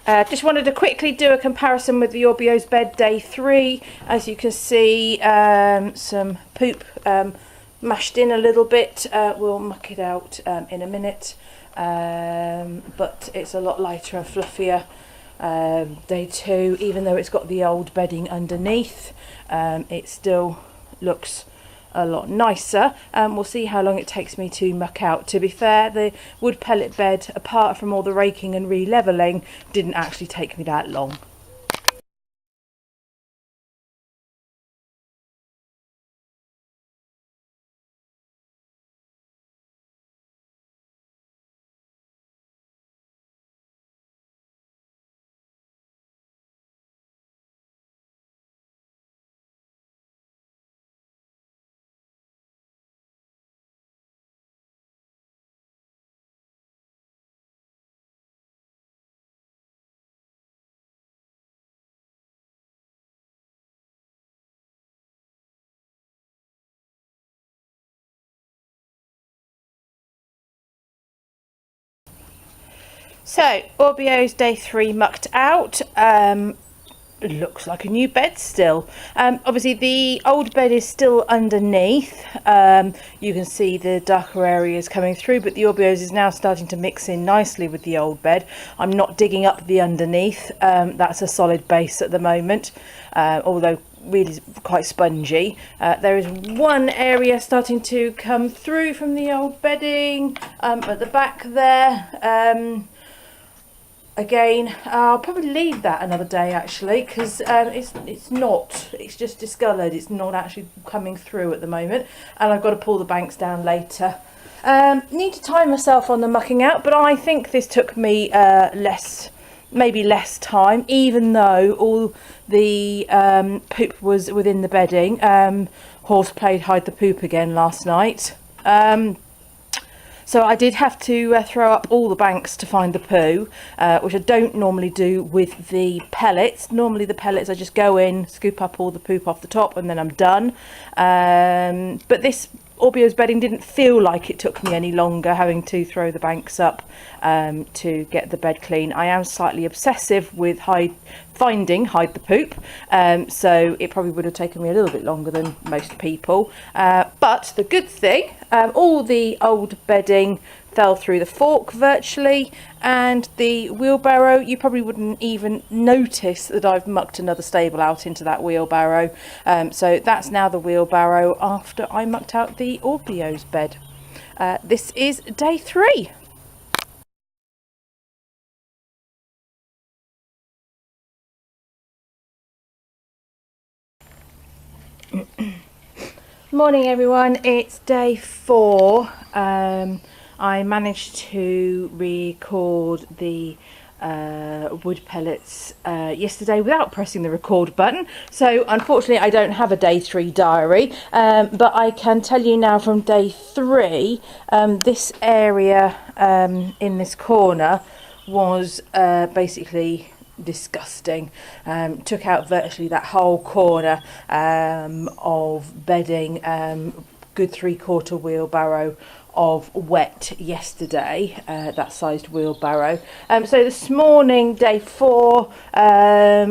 Just wanted to quickly do a comparison with the Aubiose bed day 3. As you can see, some poop mashed in a little bit. We'll muck it out in a minute, but it's a lot lighter and fluffier. Day 2, even though it's got the old bedding underneath, it still looks a lot nicer. We'll see how long it takes me to muck out. To be fair, the wood pellet bed, apart from all the raking and re-levelling, didn't actually take me that long. So, Aubiose day 3 mucked out. It looks like a new bed still. Obviously the old bed is still underneath. You can see the darker areas coming through, but the Aubiose is now starting to mix in nicely with the old bed. I'm not digging up the underneath. That's a solid base at the moment, although really quite spongy. There is one area starting to come through from the old bedding at the back there. Again, I'll probably leave that another day actually, because it's just discoloured. It's not actually coming through at the moment, and I've got to pull the banks down later. Need to time myself on the mucking out, but I think this took me maybe less time, even though all the poop was within the bedding. Horse played hide the poop again last night. So I did have to throw up all the banks to find the poo, which I don't normally do with the pellets. Normally the pellets, I just go in, scoop up all the poop off the top, and then I'm done. But this Aubiose bedding didn't feel like it took me any longer, having to throw the banks up to get the bed clean. I am slightly obsessive with hide the poop, so it probably would have taken me a little bit longer than most people. But the good thing, all the old bedding fell through the fork virtually, and the wheelbarrow, you probably wouldn't even notice that I've mucked another stable out into that wheelbarrow. So that's now the wheelbarrow after I mucked out the Aubiose bed. This is day 3. Morning everyone, it's day 4. I managed to record the wood pellets yesterday without pressing the record button, so unfortunately I don't have a day 3 diary, but I can tell you now from day 3, this area in this corner was basically disgusting. Took out virtually that whole corner of bedding, good 3/4 wheelbarrow of wet yesterday, that sized wheelbarrow. So this morning, day 4,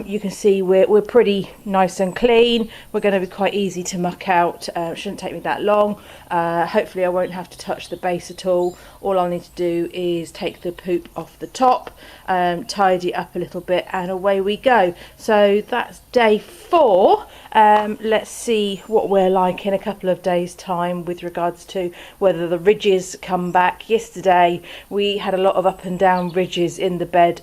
you can see we're pretty nice and clean. We're going to be quite easy to muck out. Shouldn't take me that long. Hopefully I won't have to touch the base at all. All I'll need to do is take the poop off the top, tidy up a little bit, and away we go. So that's day 4. Let's see what we're like in a couple of days' time with regards to whether the ridges come back. Yesterday we had a lot of up and down ridges in the bed,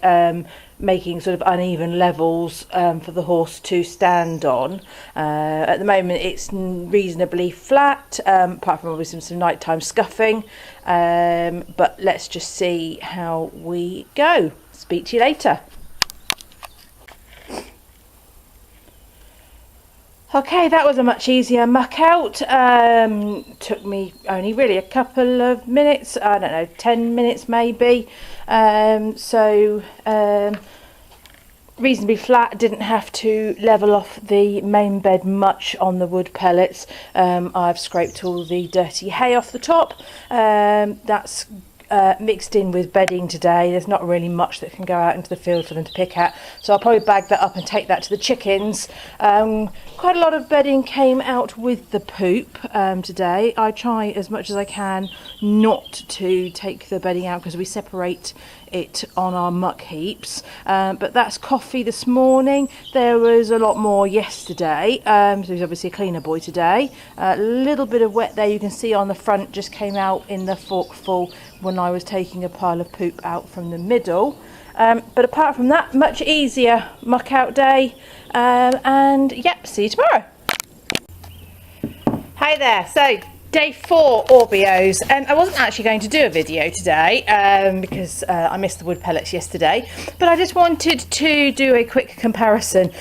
making sort of uneven levels for the horse to stand on. At the moment it's reasonably flat, apart from obviously some nighttime scuffing, but let's just see how we go. Speak to you later. Okay, that was a much easier muck out. Took me only really a couple of minutes, I don't know, 10 minutes maybe. Reasonably flat, didn't have to level off the main bed much on the wood pellets. I've scraped all the dirty hay off the top. That's mixed in with bedding today. There's not really much that can go out into the field for them to pick at, so I'll probably bag that up and take that to the chickens. Quite a lot of bedding came out with the poop today. I try as much as I can not to take the bedding out because we separate it on our muck heaps, but that's coffee this morning. There was a lot more yesterday, so he's obviously a cleaner boy today. A little bit of wet there, you can see on the front, just came out in the forkful when I was taking a pile of poop out from the middle. But apart from that, much easier muck out day, and yep, see you tomorrow. Hi there. So day 4 Aubiose, and I wasn't actually going to do a video today because I missed the wood pellets yesterday, but I just wanted to do a quick comparison.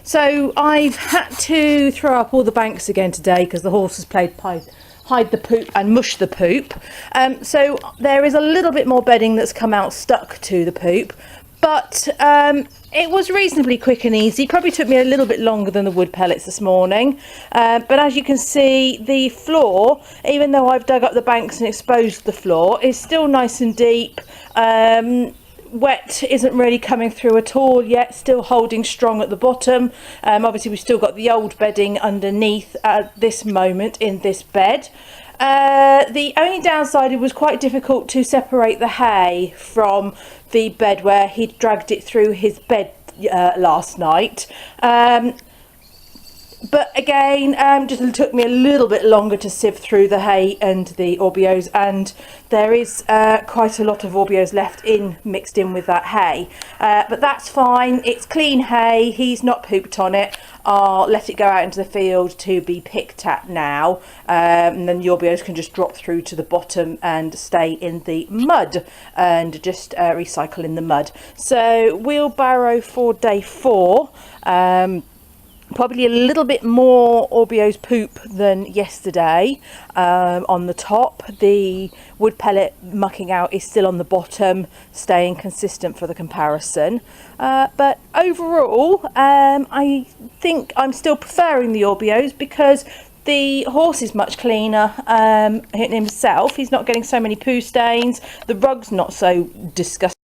So I've had to throw up all the banks again today because the horse has played hide the poop and mush the poop. So there is a little bit more bedding that's come out stuck to the poop, but it was reasonably quick and easy. Probably took me a little bit longer than the wood pellets this morning, but as you can see, the floor, even though I've dug up the banks and exposed the floor, is still nice and deep. Wet isn't really coming through at all yet, still holding strong at the bottom. Obviously we've still got the old bedding underneath at this moment in this bed. The only downside, it was quite difficult to separate the hay from the bed where he'd dragged it through his bed last night. But again, just took me a little bit longer to sieve through the hay and the Aubiose, and there is quite a lot of Aubiose left mixed in with that hay. But that's fine, it's clean hay, he's not pooped on it. I'll let it go out into the field to be picked at now, and then the Aubiose can just drop through to the bottom and stay in the mud and just recycle in the mud. So wheelbarrow for day 4. Probably a little bit more Aubiose poop than yesterday on the top. The wood pellet mucking out is still on the bottom, staying consistent for the comparison. But overall, I think I'm still preferring the Aubiose because the horse is much cleaner himself. He's not getting so many poo stains. The rug's not so disgusting.